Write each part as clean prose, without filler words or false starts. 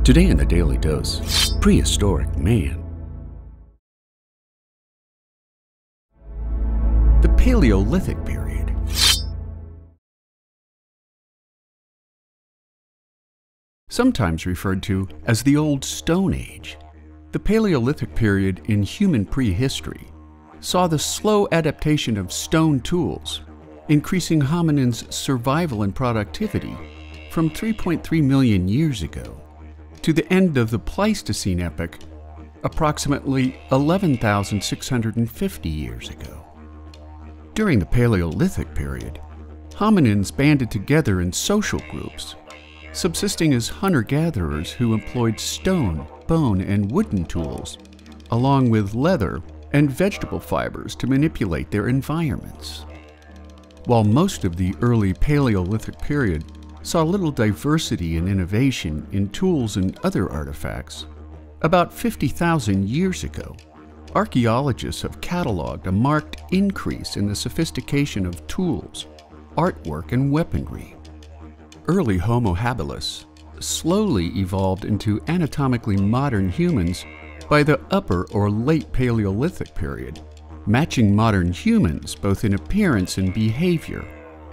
Today in the Daily Dose, Prehistoric Man. The Paleolithic Period. Sometimes referred to as the Old Stone Age, the Paleolithic period in human prehistory saw the slow adaptation of stone tools, increasing hominins' survival and productivity from 3.3 million years ago to the end of the Pleistocene epoch, approximately 11,650 years ago. During the Paleolithic period, hominins banded together in social groups, subsisting as hunter-gatherers who employed stone, bone, and wooden tools, along with leather and vegetable fibers to manipulate their environments. While most of the early Paleolithic period saw little diversity and innovation in tools and other artifacts, about 50,000 years ago, archaeologists have cataloged a marked increase in the sophistication of tools, artwork, and weaponry. Early Homo habilis slowly evolved into anatomically modern humans by the Upper or Late Paleolithic period, matching modern humans both in appearance and behavior,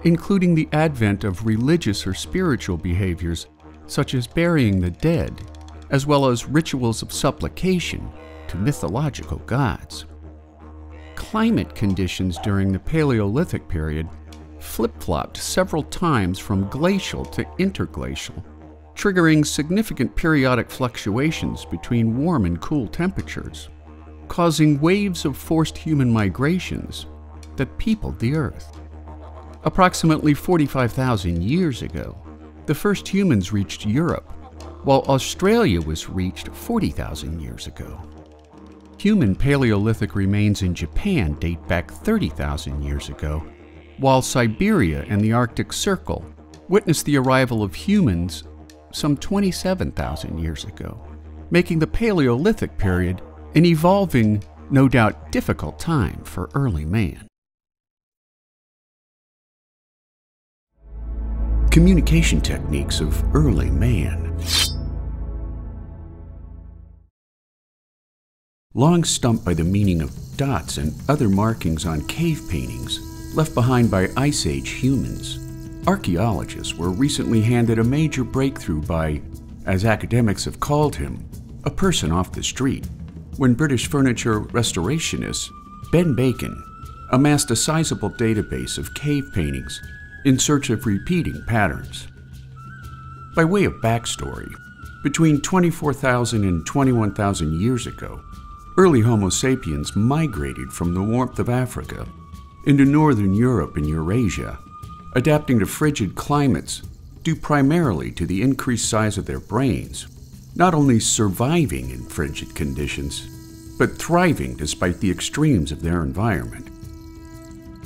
including the advent of religious or spiritual behaviors such as burying the dead, as well as rituals of supplication to mythological gods. Climate conditions during the Paleolithic period flip-flopped several times from glacial to interglacial, triggering significant periodic fluctuations between warm and cool temperatures, causing waves of forced human migrations that peopled the Earth. Approximately 45,000 years ago, the first humans reached Europe, while Australia was reached 40,000 years ago. Human Paleolithic remains in Japan date back 30,000 years ago, while Siberia and the Arctic Circle witnessed the arrival of humans some 27,000 years ago, making the Paleolithic period an evolving, no doubt difficult time for early man. Communication techniques of early man. Long stumped by the meaning of dots and other markings on cave paintings left behind by Ice Age humans, archaeologists were recently handed a major breakthrough by, as academics have called him, a person off the street, when British furniture restorationist Ben Bacon amassed a sizable database of cave paintings in search of repeating patterns. By way of backstory, between 24,000 and 21,000 years ago, early Homo sapiens migrated from the warmth of Africa into northern Europe and Eurasia, adapting to frigid climates due primarily to the increased size of their brains, not only surviving in frigid conditions, but thriving despite the extremes of their environment.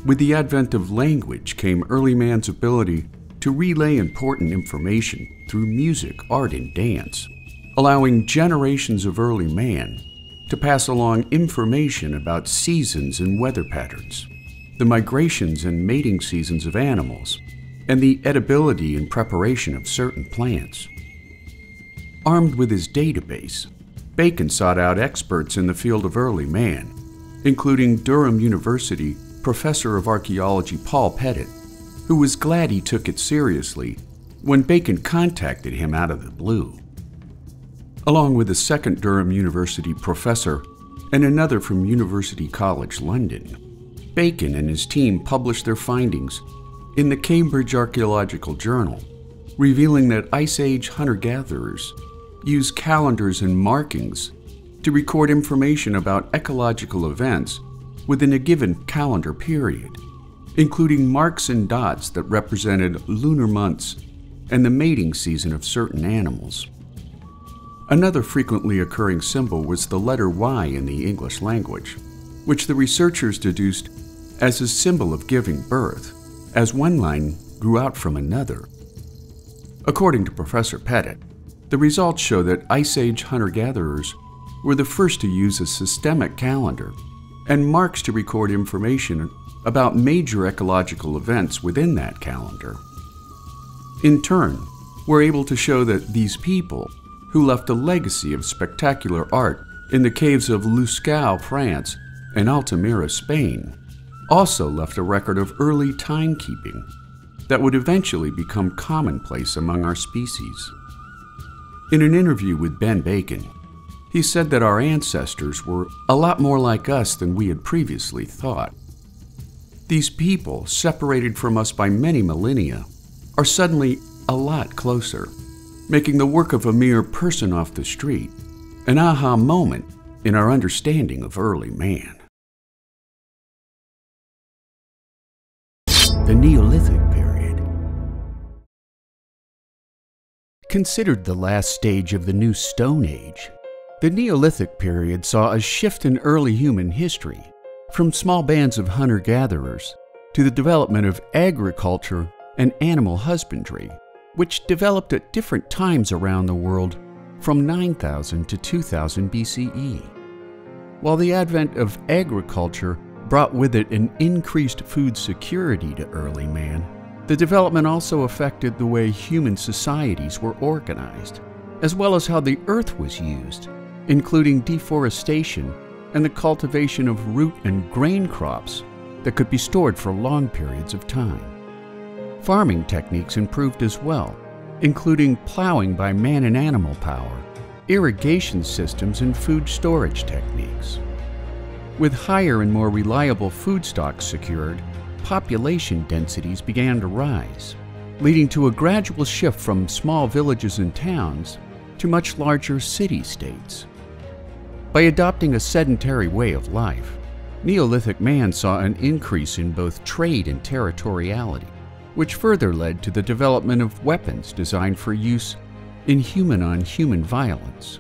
With the advent of language came early man's ability to relay important information through music, art, and dance, allowing generations of early man to pass along information about seasons and weather patterns, the migrations and mating seasons of animals, and the edibility and preparation of certain plants. Armed with his database, Bacon sought out experts in the field of early man, including Durham University Professor of Archaeology Paul Pettit, who was glad he took it seriously when Bacon contacted him out of the blue. Along with a second Durham University professor and another from University College London, Bacon and his team published their findings in the Cambridge Archaeological Journal, revealing that Ice Age hunter-gatherers used calendars and markings to record information about ecological events within a given calendar period, including marks and dots that represented lunar months and the mating season of certain animals. Another frequently occurring symbol was the letter Y in the English language, which the researchers deduced as a symbol of giving birth, as one line grew out from another. According to Professor Pettit, the results show that Ice Age hunter-gatherers were the first to use a systemic calendar and marks to record information about major ecological events within that calendar. In turn, we're able to show that these people, who left a legacy of spectacular art in the caves of Lascaux, France, and Altamira, Spain, also left a record of early timekeeping that would eventually become commonplace among our species. In an interview with Ben Bacon, he said that our ancestors were a lot more like us than we had previously thought. These people, separated from us by many millennia, are suddenly a lot closer, making the work of a mere person off the street an aha moment in our understanding of early man. The Neolithic Period. Considered the last stage of the new Stone Age, the Neolithic period saw a shift in early human history, from small bands of hunter-gatherers to the development of agriculture and animal husbandry, which developed at different times around the world from 9000 to 2000 BCE. While the advent of agriculture brought with it an increased food security to early man, the development also affected the way human societies were organized, as well as how the earth was used, including deforestation and the cultivation of root and grain crops that could be stored for long periods of time. Farming techniques improved as well, including plowing by man and animal power, irrigation systems, and food storage techniques. With higher and more reliable food stocks secured, population densities began to rise, leading to a gradual shift from small villages and towns to much larger city-states. By adopting a sedentary way of life, Neolithic man saw an increase in both trade and territoriality, which further led to the development of weapons designed for use in human-on-human violence.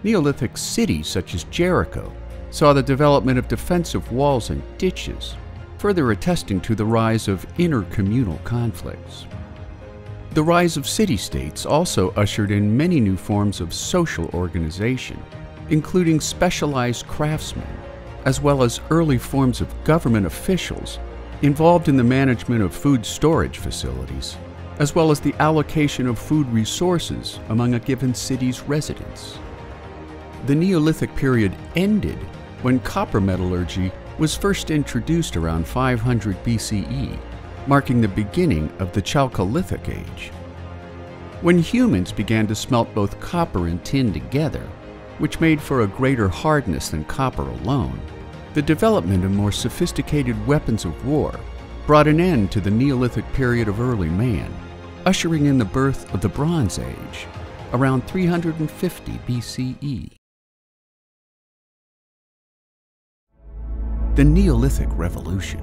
Neolithic cities such as Jericho saw the development of defensive walls and ditches, further attesting to the rise of intercommunal conflicts. The rise of city-states also ushered in many new forms of social organization, including specialized craftsmen, as well as early forms of government officials involved in the management of food storage facilities, as well as the allocation of food resources among a given city's residents. The Neolithic period ended when copper metallurgy was first introduced around 500 BCE, marking the beginning of the Chalcolithic Age. When humans began to smelt both copper and tin together, which made for a greater hardness than copper alone, the development of more sophisticated weapons of war brought an end to the Neolithic period of early man, ushering in the birth of the Bronze Age around 350 BCE. The Neolithic Revolution.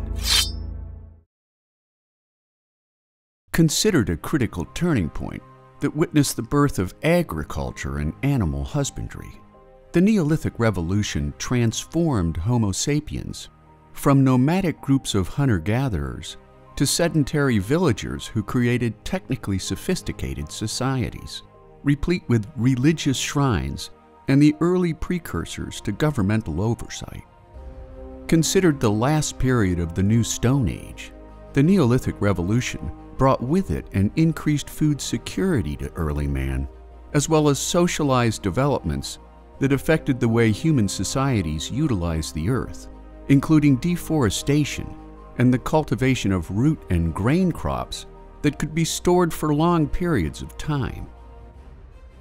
Considered a critical turning point that witnessed the birth of agriculture and animal husbandry, the Neolithic Revolution transformed Homo sapiens from nomadic groups of hunter-gatherers to sedentary villagers who created technically sophisticated societies, replete with religious shrines and the early precursors to governmental oversight. Considered the last period of the new Stone Age, the Neolithic Revolution brought with it an increased food security to early man, as well as socialized developments that affected the way human societies utilized the earth, including deforestation and the cultivation of root and grain crops that could be stored for long periods of time.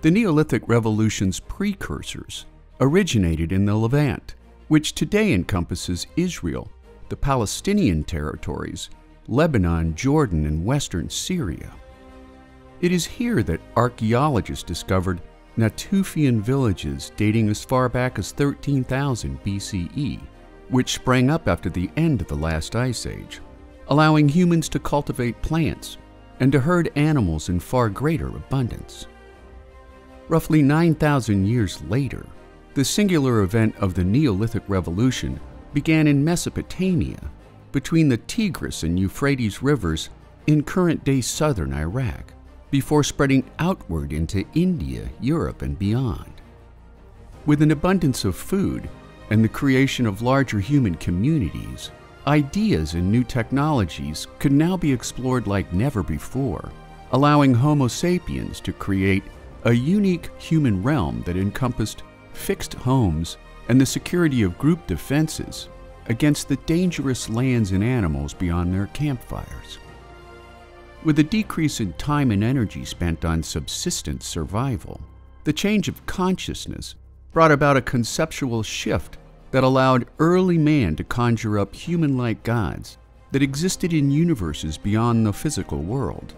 The Neolithic Revolution's precursors originated in the Levant, which today encompasses Israel, the Palestinian territories, Lebanon, Jordan, and western Syria. It is here that archaeologists discovered Natufian villages dating as far back as 13,000 BCE, which sprang up after the end of the last ice age, allowing humans to cultivate plants and to herd animals in far greater abundance. Roughly 9,000 years later, the singular event of the Neolithic Revolution began in Mesopotamia, between the Tigris and Euphrates rivers in current-day southern Iraq, before spreading outward into India, Europe, and beyond. With an abundance of food and the creation of larger human communities, ideas and new technologies could now be explored like never before, allowing Homo sapiens to create a unique human realm that encompassed fixed homes and the security of group defenses against the dangerous lands and animals beyond their campfires. With a decrease in time and energy spent on subsistence survival, the change of consciousness brought about a conceptual shift that allowed early man to conjure up human-like gods that existed in universes beyond the physical world.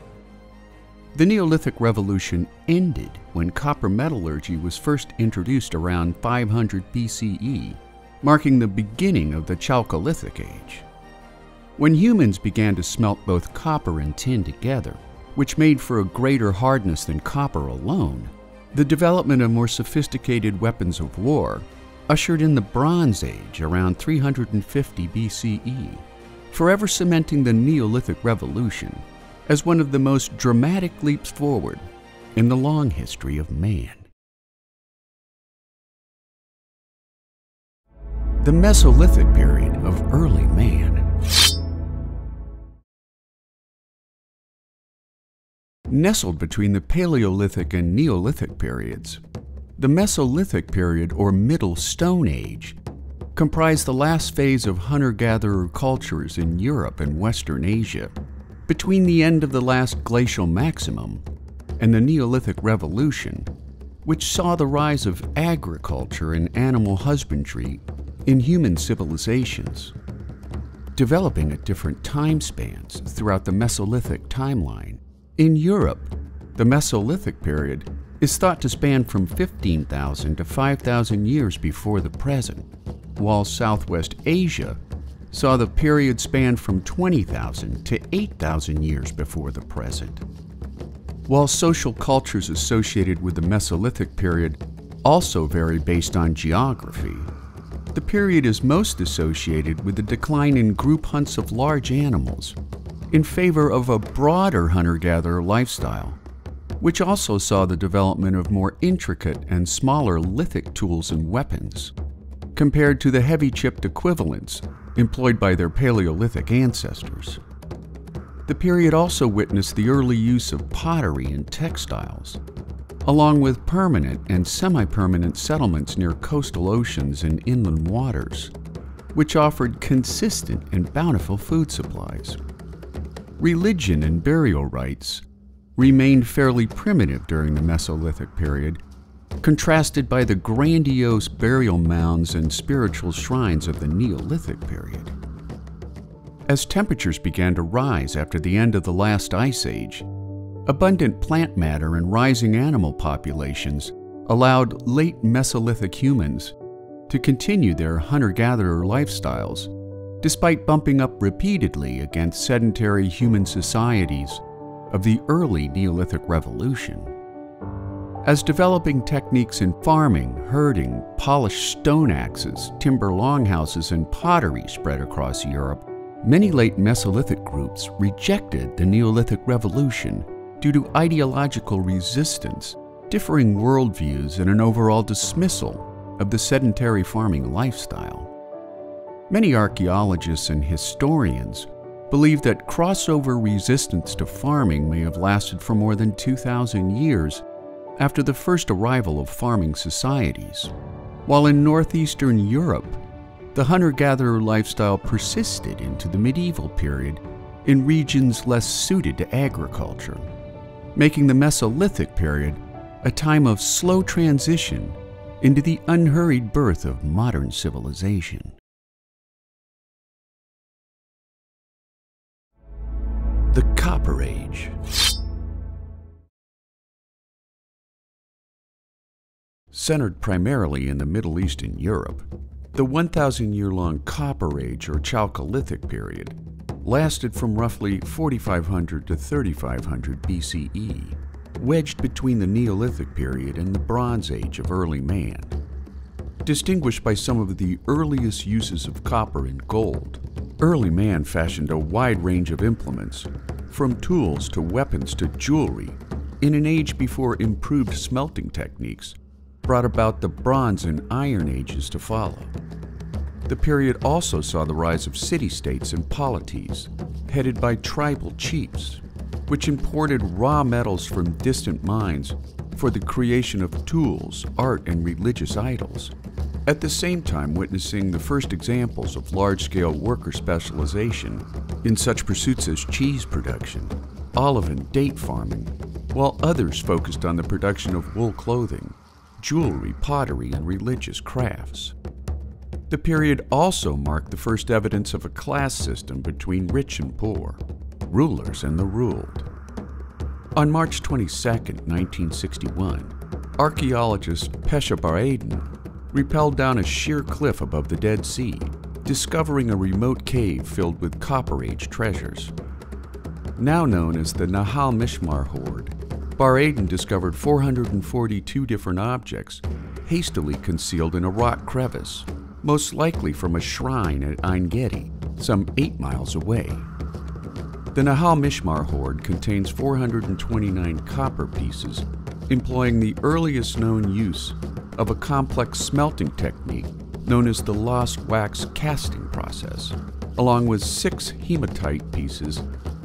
The Neolithic Revolution ended when copper metallurgy was first introduced around 500 BCE, marking the beginning of the Chalcolithic Age. When humans began to smelt both copper and tin together, which made for a greater hardness than copper alone, the development of more sophisticated weapons of war ushered in the Bronze Age around 350 BCE, forever cementing the Neolithic Revolution as one of the most dramatic leaps forward in the long history of man. The Mesolithic period of early man. Nestled between the Paleolithic and Neolithic periods, the Mesolithic period, or Middle Stone Age, comprised the last phase of hunter-gatherer cultures in Europe and Western Asia, between the end of the last glacial maximum and the Neolithic Revolution, which saw the rise of agriculture and animal husbandry in human civilizations. Developing at different time spans throughout the Mesolithic timeline, in Europe, the Mesolithic period is thought to span from 15,000 to 5,000 years before the present, while Southwest Asia saw the period span from 20,000 to 8,000 years before the present. While social cultures associated with the Mesolithic period also vary based on geography, the period is most associated with the decline in group hunts of large animals in favor of a broader hunter-gatherer lifestyle, which also saw the development of more intricate and smaller lithic tools and weapons, compared to the heavy-chipped equivalents employed by their Paleolithic ancestors. The period also witnessed the early use of pottery and textiles, along with permanent and semi-permanent settlements near coastal oceans and inland waters, which offered consistent and bountiful food supplies. Religion and burial rites remained fairly primitive during the Mesolithic period, contrasted by the grandiose burial mounds and spiritual shrines of the Neolithic period. As temperatures began to rise after the end of the last ice age, abundant plant matter and rising animal populations allowed late Mesolithic humans to continue their hunter-gatherer lifestyles, despite bumping up repeatedly against sedentary human societies of the early Neolithic Revolution. As developing techniques in farming, herding, polished stone axes, timber longhouses, and pottery spread across Europe, many late Mesolithic groups rejected the Neolithic Revolution due to ideological resistance, differing worldviews, and an overall dismissal of the sedentary farming lifestyle. Many archaeologists and historians believe that crossover resistance to farming may have lasted for more than 2,000 years after the first arrival of farming societies, while in northeastern Europe, the hunter-gatherer lifestyle persisted into the medieval period in regions less suited to agriculture, making the Mesolithic period a time of slow transition into the unhurried birth of modern civilization. The Copper Age. Centered primarily in the Middle East and Europe, the 1,000-year-long Copper Age, or Chalcolithic period, lasted from roughly 4,500 to 3,500 BCE, wedged between the Neolithic period and the Bronze Age of early man. Distinguished by some of the earliest uses of copper and gold, early man fashioned a wide range of implements, from tools to weapons to jewelry, in an age before improved smelting techniques brought about the Bronze and Iron Ages to follow. The period also saw the rise of city-states and polities, headed by tribal chiefs, which imported raw metals from distant mines for the creation of tools, art, and religious idols, at the same time witnessing the first examples of large-scale worker specialization in such pursuits as cheese production, olive and date farming, while others focused on the production of wool clothing, jewelry, pottery, and religious crafts. The period also marked the first evidence of a class system between rich and poor, rulers and the ruled. On March 22, 1961, archaeologist Pesha Baraden rappelled down a sheer cliff above the Dead Sea, discovering a remote cave filled with Copper Age treasures. Now known as the Nahal Mishmar Hoard, Baraden discovered 442 different objects hastily concealed in a rock crevice, most likely from a shrine at Ein Gedi, some 8 miles away. The Nahal Mishmar Hoard contains 429 copper pieces, employing the earliest known use of a complex smelting technique known as the lost wax casting process, along with 6 hematite pieces,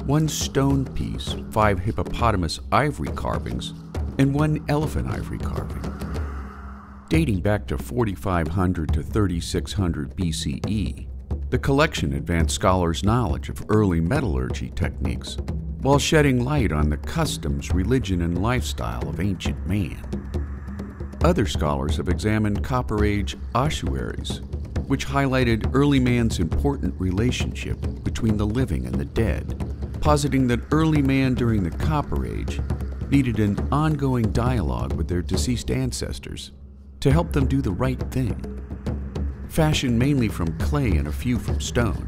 1 stone piece, 5 hippopotamus ivory carvings, and 1 elephant ivory carving. Dating back to 4500 to 3600 BCE, the collection advanced scholars' knowledge of early metallurgy techniques while shedding light on the customs, religion, and lifestyle of ancient man. Other scholars have examined Copper Age ossuaries, which highlighted early man's important relationship between the living and the dead, positing that early man during the Copper Age needed an ongoing dialogue with their deceased ancestors to help them do the right thing. Fashioned mainly from clay and a few from stone,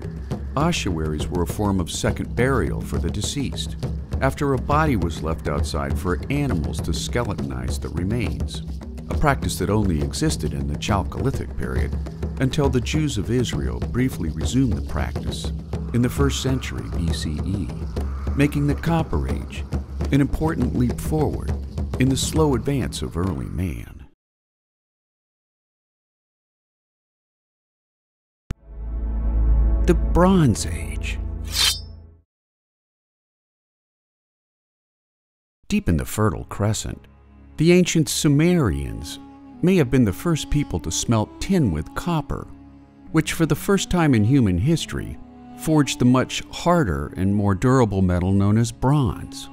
ossuaries were a form of second burial for the deceased, after a body was left outside for animals to skeletonize the remains, a practice that only existed in the Chalcolithic period until the Jews of Israel briefly resumed the practice in the 1st century BCE, making the Copper Age an important leap forward in the slow advance of early man. The Bronze Age. Deep in the Fertile Crescent, the ancient Sumerians may have been the first people to smelt tin with copper, which for the first time in human history forged the much harder and more durable metal known as bronze.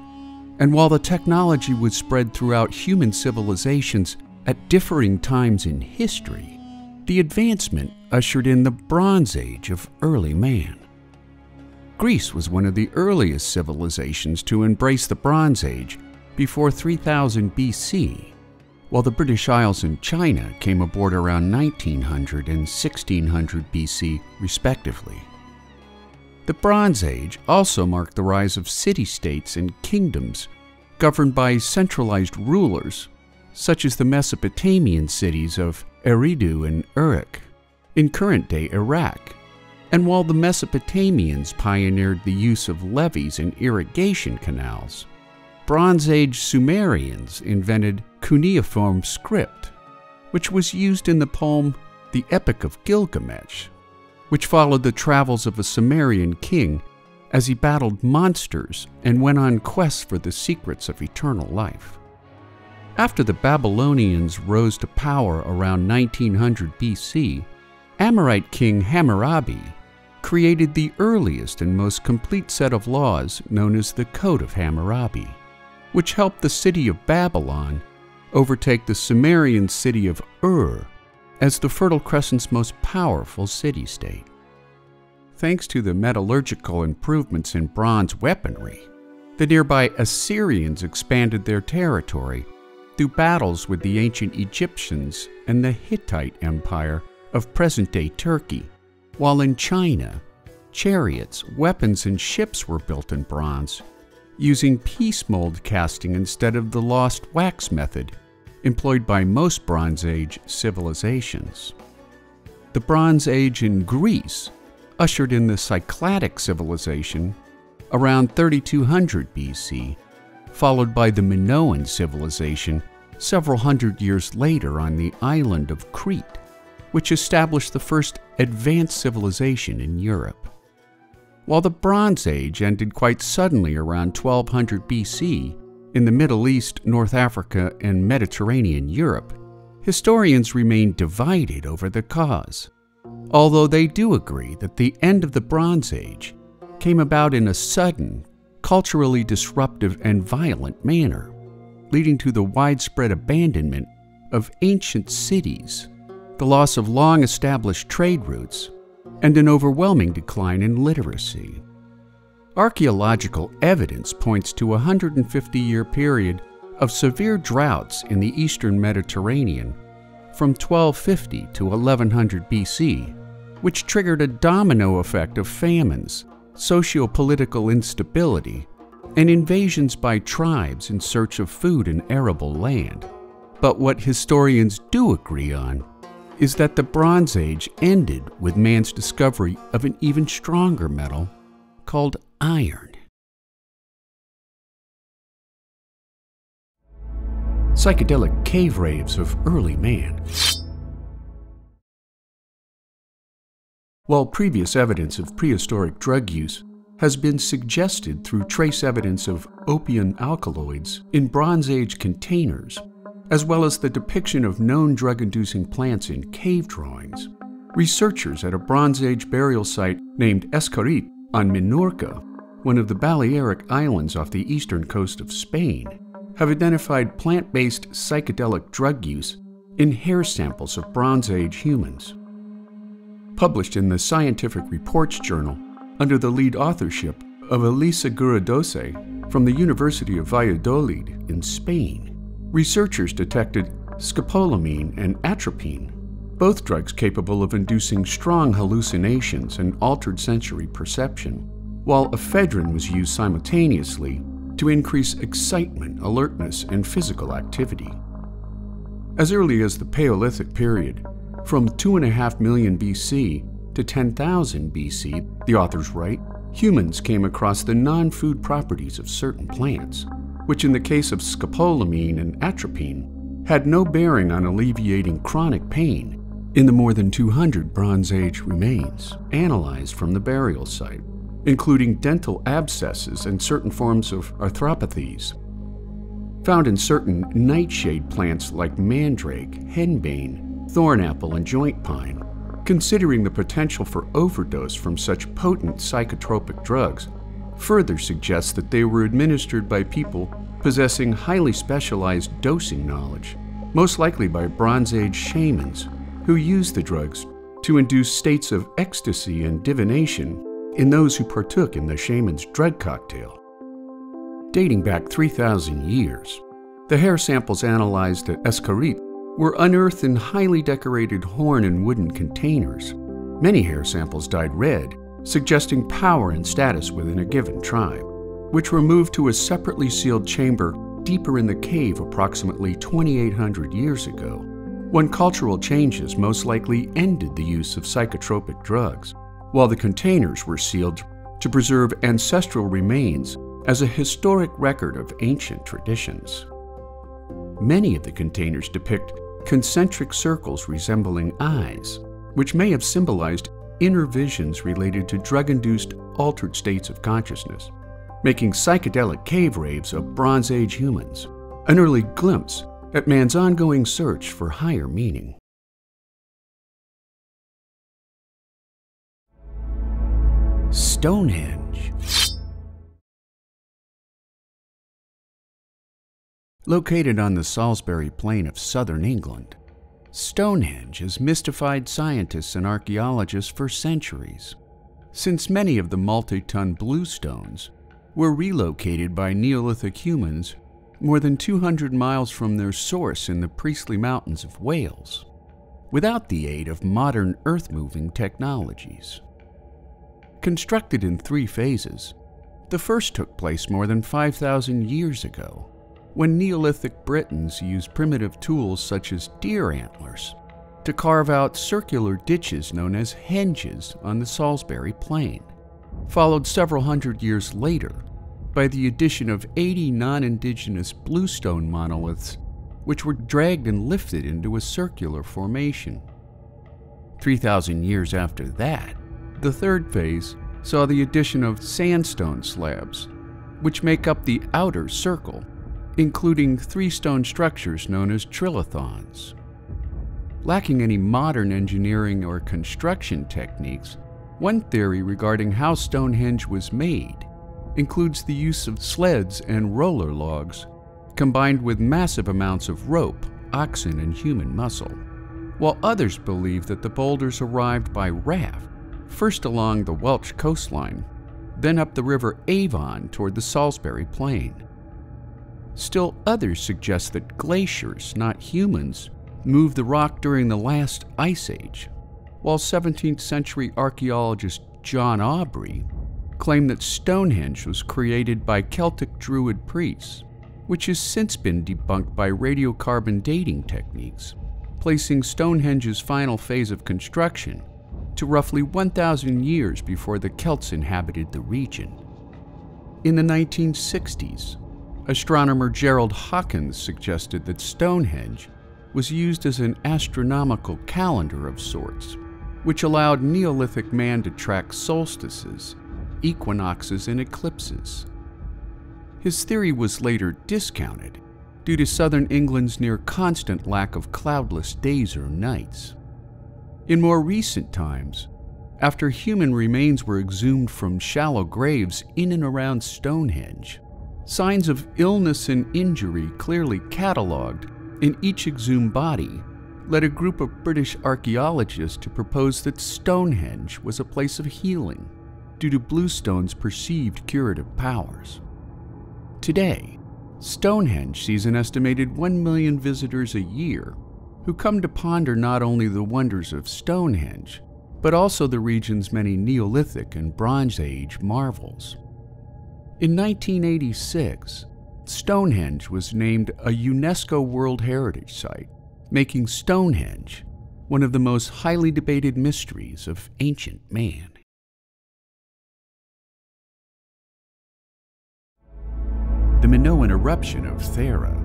And while the technology was spread throughout human civilizations at differing times in history, the advancement ushered in the Bronze Age of early man. Greece was one of the earliest civilizations to embrace the Bronze Age before 3000 BC, while the British Isles and China came aboard around 1900 and 1600 BC, respectively. The Bronze Age also marked the rise of city-states and kingdoms governed by centralized rulers, such as the Mesopotamian cities of Eridu and Uruk, in current-day Iraq. And while the Mesopotamians pioneered the use of levees and irrigation canals, Bronze Age Sumerians invented cuneiform script, which was used in the poem The Epic of Gilgamesh, which followed the travels of a Sumerian king as he battled monsters and went on quests for the secrets of eternal life. After the Babylonians rose to power around 1900 BC, Amorite king Hammurabi created the earliest and most complete set of laws known as the Code of Hammurabi, which helped the city of Babylon overtake the Sumerian city of Ur as the Fertile Crescent's most powerful city-state. Thanks to the metallurgical improvements in bronze weaponry, the nearby Assyrians expanded their territory through battles with the ancient Egyptians and the Hittite Empire of present-day Turkey, while in China, chariots, weapons, and ships were built in bronze, using piece mold casting instead of the lost wax method employed by most Bronze Age civilizations. The Bronze Age in Greece ushered in the Cycladic civilization around 3200 BC, followed by the Minoan civilization several hundred years later on the island of Crete, which established the first advanced civilization in Europe. While the Bronze Age ended quite suddenly around 1200 BC, in the Middle East, North Africa, and Mediterranean Europe, historians remain divided over the cause, although they do agree that the end of the Bronze Age came about in a sudden, culturally disruptive and violent manner, leading to the widespread abandonment of ancient cities, the loss of long-established trade routes, and an overwhelming decline in literacy. Archaeological evidence points to a 150-year period of severe droughts in the eastern Mediterranean from 1250 to 1100 BC, which triggered a domino effect of famines, socio-political instability, and invasions by tribes in search of food and arable land. But what historians do agree on is that the Bronze Age ended with man's discovery of an even stronger metal called iron. Psychedelic cave raves of early man. While previous evidence of prehistoric drug use has been suggested through trace evidence of opium alkaloids in Bronze Age containers, as well as the depiction of known drug-inducing plants in cave drawings, researchers at a Bronze Age burial site named Escarit on Minorca, one of the Balearic Islands off the eastern coast of Spain, have identified plant-based psychedelic drug use in hair samples of Bronze Age humans. Published in the Scientific Reports Journal under the lead authorship of Elisa Guradose from the University of Valladolid in Spain, researchers detected scopolamine and atropine, both drugs capable of inducing strong hallucinations and altered sensory perception, while ephedrine was used simultaneously to increase excitement, alertness, and physical activity. As early as the Paleolithic period, from 2.5 million BC to 10,000 BC, the authors write, humans came across the non-food properties of certain plants, which in the case of scopolamine and atropine had no bearing on alleviating chronic pain in the more than 200 Bronze Age remains analyzed from the burial site, including dental abscesses and certain forms of arthropathies. Found in certain nightshade plants like mandrake, henbane, thornapple, and joint pine, considering the potential for overdose from such potent psychotropic drugs further suggests that they were administered by people possessing highly specialized dosing knowledge, most likely by Bronze Age shamans who used the drugs to induce states of ecstasy and divination in those who partook in the shaman's drug cocktail. Dating back 3,000 years, the hair samples analyzed at Escarit were unearthed in highly decorated horn and wooden containers. Many hair samples dyed red, suggesting power and status within a given tribe, which were moved to a separately sealed chamber deeper in the cave approximately 2,800 years ago, when cultural changes most likely ended the use of psychotropic drugs, while the containers were sealed to preserve ancestral remains as a historic record of ancient traditions. Many of the containers depict concentric circles resembling eyes, which may have symbolized inner visions related to drug-induced altered states of consciousness, making psychedelic cave raves of Bronze Age humans an early glimpse at man's ongoing search for higher meaning. Stonehenge. Located on the Salisbury Plain of southern England, Stonehenge has mystified scientists and archaeologists for centuries, since many of the multi-ton bluestones were relocated by Neolithic humans more than 200 miles from their source in the Priestley Mountains of Wales, without the aid of modern earth-moving technologies. Constructed in 3 phases, the first took place more than 5,000 years ago, when Neolithic Britons used primitive tools such as deer antlers to carve out circular ditches known as henges on the Salisbury Plain, followed several hundred years later by the addition of 80 non-indigenous bluestone monoliths, which were dragged and lifted into a circular formation. 3,000 years after that, the third phase saw the addition of sandstone slabs, which make up the outer circle, including 3 stone structures known as trilithons. Lacking any modern engineering or construction techniques, one theory regarding how Stonehenge was made includes the use of sleds and roller logs, combined with massive amounts of rope, oxen, and human muscle, while others believe that the boulders arrived by raft, first along the Welsh coastline, then up the river Avon toward the Salisbury Plain. Still others suggest that glaciers, not humans, moved the rock during the last ice age, while 17th century archaeologist John Aubrey claimed that Stonehenge was created by Celtic Druid priests, which has since been debunked by radiocarbon dating techniques, placing Stonehenge's final phase of construction to roughly 1,000 years before the Celts inhabited the region. In the 1960s, astronomer Gerald Hawkins suggested that Stonehenge was used as an astronomical calendar of sorts, which allowed Neolithic man to track solstices, equinoxes, and eclipses. His theory was later discounted due to southern England's near constant lack of cloudless days or nights. In more recent times, after human remains were exhumed from shallow graves in and around Stonehenge, signs of illness and injury clearly catalogued in each exhumed body led a group of British archaeologists to propose that Stonehenge was a place of healing due to bluestone's perceived curative powers. Today, Stonehenge sees an estimated 1 million visitors a year who come to ponder not only the wonders of Stonehenge, but also the region's many Neolithic and Bronze Age marvels. In 1986, Stonehenge was named a UNESCO World Heritage Site, making Stonehenge one of the most highly debated mysteries of ancient man. The Minoan eruption of Thera.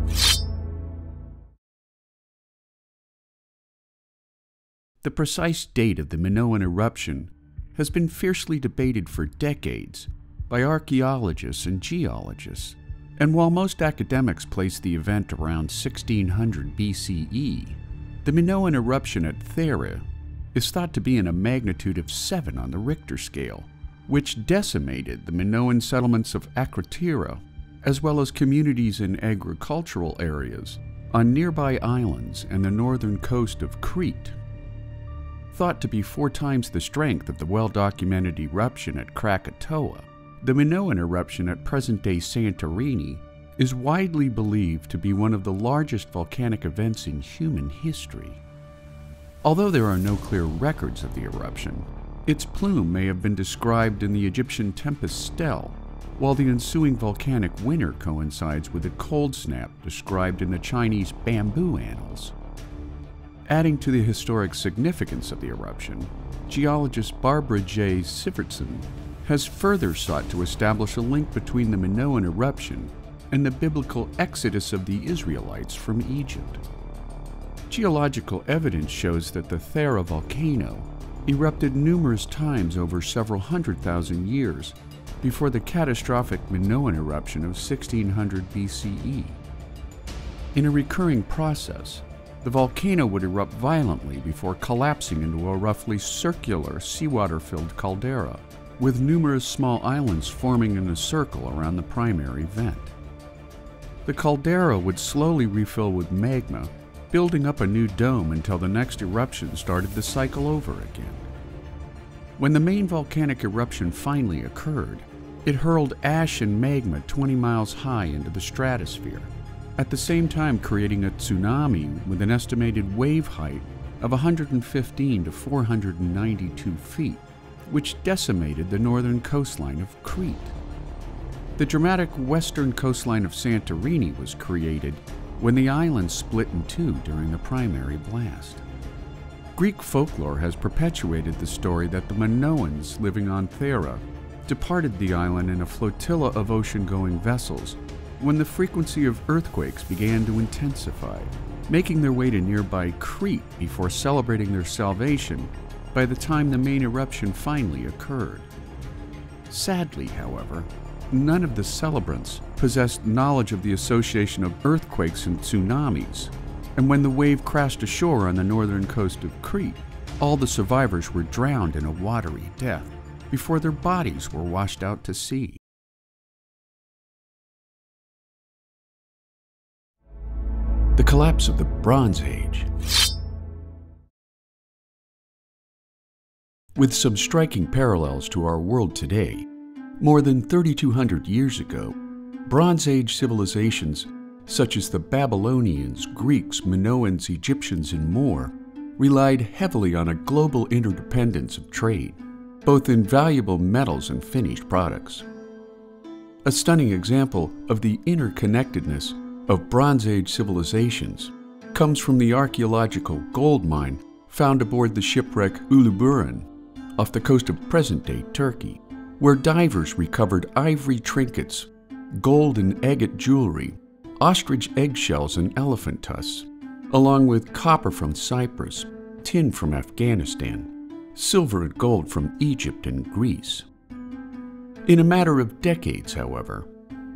The precise date of the Minoan eruption has been fiercely debated for decades by archaeologists and geologists, and while most academics place the event around 1600 BCE, the Minoan eruption at Thera is thought to be in a magnitude of 7 on the Richter scale, which decimated the Minoan settlements of Akrotiri, as well as communities in agricultural areas on nearby islands and the northern coast of Crete. Thought to be 4 times the strength of the well-documented eruption at Krakatoa, the Minoan eruption at present-day Santorini is widely believed to be one of the largest volcanic events in human history. Although there are no clear records of the eruption, its plume may have been described in the Egyptian tempest Stel, while the ensuing volcanic winter coincides with a cold snap described in the Chinese bamboo annals. Adding to the historic significance of the eruption, geologist Barbara J. Sivertson has further sought to establish a link between the Minoan eruption and the biblical exodus of the Israelites from Egypt. Geological evidence shows that the Thera volcano erupted numerous times over several 100,000 years before the catastrophic Minoan eruption of 1600 BCE. In a recurring process, the volcano would erupt violently before collapsing into a roughly circular seawater-filled caldera, with numerous small islands forming in a circle around the primary vent. The caldera would slowly refill with magma, building up a new dome until the next eruption started the cycle over again. When the main volcanic eruption finally occurred, it hurled ash and magma 20 miles high into the stratosphere, at the same time creating a tsunami with an estimated wave height of 115 to 492 feet, which decimated the northern coastline of Crete. The dramatic western coastline of Santorini was created when the island split in 2 during the primary blast. Greek folklore has perpetuated the story that the Minoans living on Thera departed the island in a flotilla of ocean-going vessels when the frequency of earthquakes began to intensify, making their way to nearby Crete before celebrating their salvation by the time the main eruption finally occurred. Sadly, however, none of the celebrants possessed knowledge of the association of earthquakes and tsunamis, and when the wave crashed ashore on the northern coast of Crete, all the survivors were drowned in a watery death before their bodies were washed out to sea. The collapse of the Bronze Age. With some striking parallels to our world today, more than 3,200 years ago, Bronze Age civilizations such as the Babylonians, Greeks, Minoans, Egyptians, and more relied heavily on a global interdependence of trade, both in valuable metals and finished products. A stunning example of the interconnectedness of Bronze Age civilizations comes from the archaeological gold mine found aboard the shipwreck Uluburun off the coast of present-day Turkey, where divers recovered ivory trinkets, gold and agate jewelry, ostrich eggshells and elephant tusks, along with copper from Cyprus, tin from Afghanistan, silver and gold from Egypt and Greece. In a matter of decades, however,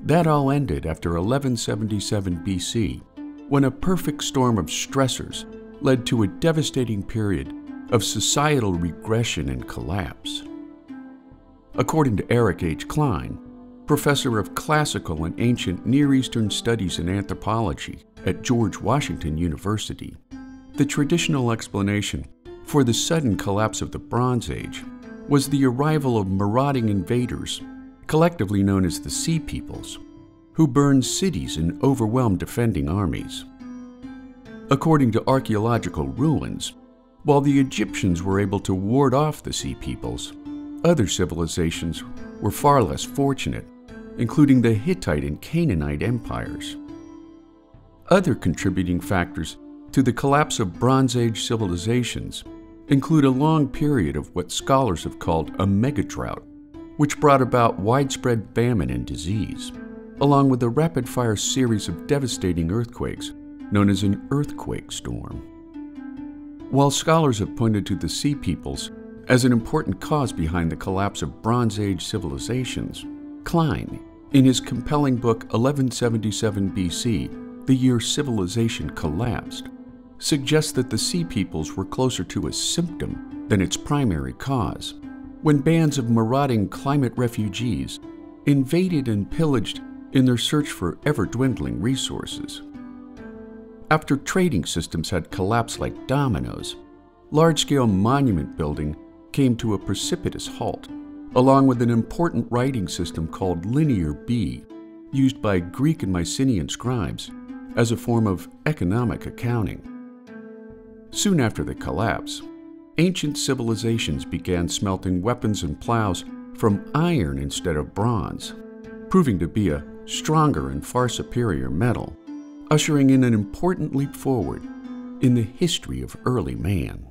that all ended after 1177 BC, when a perfect storm of stressors led to a devastating period of societal regression and collapse. According to Eric H. Klein, professor of classical and ancient Near Eastern studies and anthropology at George Washington University, the traditional explanation for the sudden collapse of the Bronze Age was the arrival of marauding invaders, collectively known as the Sea Peoples, who burned cities and overwhelmed defending armies. According to archaeological ruins, while the Egyptians were able to ward off the Sea Peoples, other civilizations were far less fortunate, including the Hittite and Canaanite empires. Other contributing factors to the collapse of Bronze Age civilizations include a long period of what scholars have called a megadrought, which brought about widespread famine and disease, along with a rapid-fire series of devastating earthquakes known as an earthquake storm. While scholars have pointed to the Sea Peoples as an important cause behind the collapse of Bronze Age civilizations, Klein, in his compelling book 1177 BC, The Year Civilization Collapsed, suggests that the Sea Peoples were closer to a symptom than its primary cause, when bands of marauding climate refugees invaded and pillaged in their search for ever-dwindling resources. After trading systems had collapsed like dominoes, large-scale monument building came to a precipitous halt, along with an important writing system called Linear B, used by Greek and Mycenaean scribes as a form of economic accounting. Soon after the collapse, ancient civilizations began smelting weapons and plows from iron instead of bronze, proving to be a stronger and far superior metal, ushering in an important leap forward in the history of early man.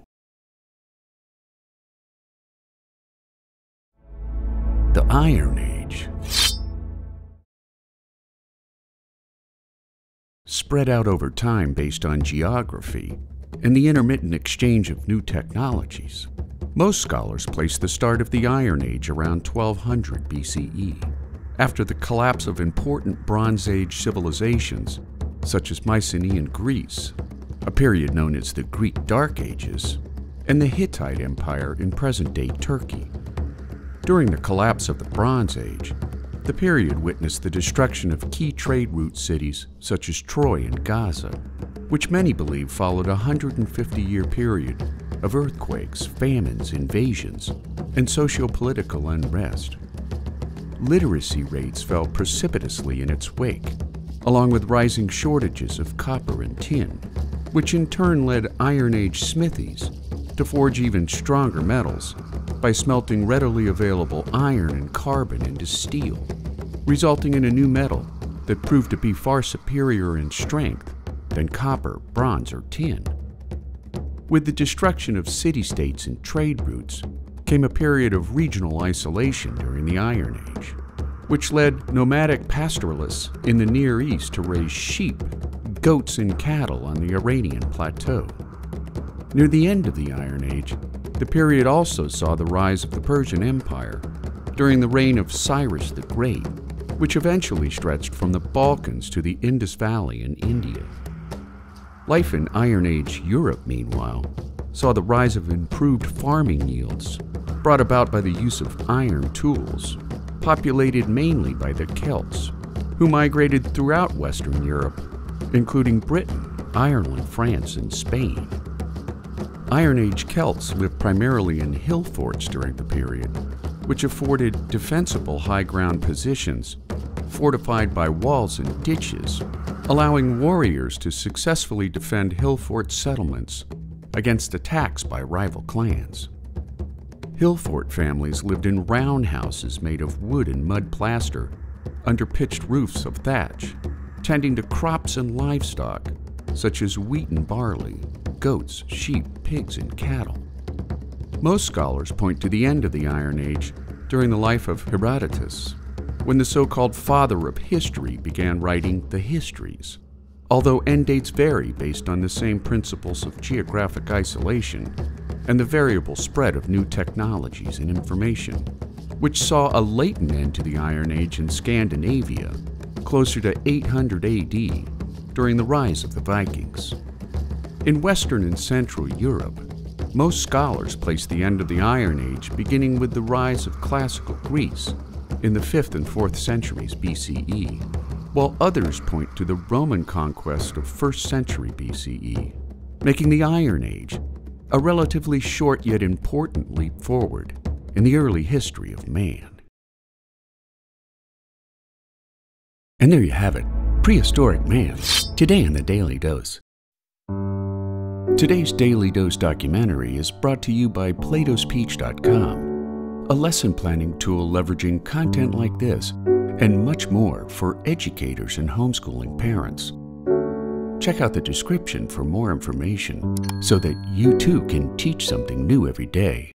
The Iron Age. Spread out over time based on geography and the intermittent exchange of new technologies, most scholars place the start of the Iron Age around 1200 BCE, after the collapse of important Bronze Age civilizations such as Mycenaean Greece, a period known as the Greek Dark Ages, and the Hittite Empire in present-day Turkey. During the collapse of the Bronze Age, the period witnessed the destruction of key trade route cities such as Troy and Gaza, which many believe followed a 150-year period of earthquakes, famines, invasions, and socio-political unrest. Literacy rates fell precipitously in its wake, along with rising shortages of copper and tin, which in turn led Iron Age smithies to forge even stronger metals by smelting readily available iron and carbon into steel, resulting in a new metal that proved to be far superior in strength than copper, bronze, or tin. With the destruction of city-states and trade routes came a period of regional isolation during the Iron Age, which led nomadic pastoralists in the Near East to raise sheep, goats, and cattle on the Iranian plateau. Near the end of the Iron Age, the period also saw the rise of the Persian Empire during the reign of Cyrus the Great, which eventually stretched from the Balkans to the Indus Valley in India. Life in Iron Age Europe, meanwhile, saw the rise of improved farming yields, brought about by the use of iron tools, populated mainly by the Celts, who migrated throughout Western Europe, including Britain, Ireland, France, and Spain. Iron Age Celts lived primarily in hill forts during the period, which afforded defensible high ground positions, fortified by walls and ditches, allowing warriors to successfully defend hill fort settlements against attacks by rival clans. Hill fort families lived in round houses made of wood and mud plaster, under pitched roofs of thatch, tending to crops and livestock, such as wheat and barley, goats, sheep, pigs, and cattle. Most scholars point to the end of the Iron Age during the life of Herodotus, when the so-called father of history began writing the histories, although end dates vary based on the same principles of geographic isolation and the variable spread of new technologies and information, which saw a latent end to the Iron Age in Scandinavia, closer to 800 AD, during the rise of the Vikings. In Western and Central Europe, most scholars place the end of the Iron Age beginning with the rise of classical Greece in the 5th and 4th centuries BCE, while others point to the Roman conquest of 1st century BCE, making the Iron Age a relatively short yet important leap forward in the early history of man. And there you have it, Prehistoric Man, today in the Daily Dose. Today's Daily Dose documentary is brought to you by PlatosPeach.com, a lesson planning tool leveraging content like this and much more for educators and homeschooling parents. Check out the description for more information so that you too can teach something new every day.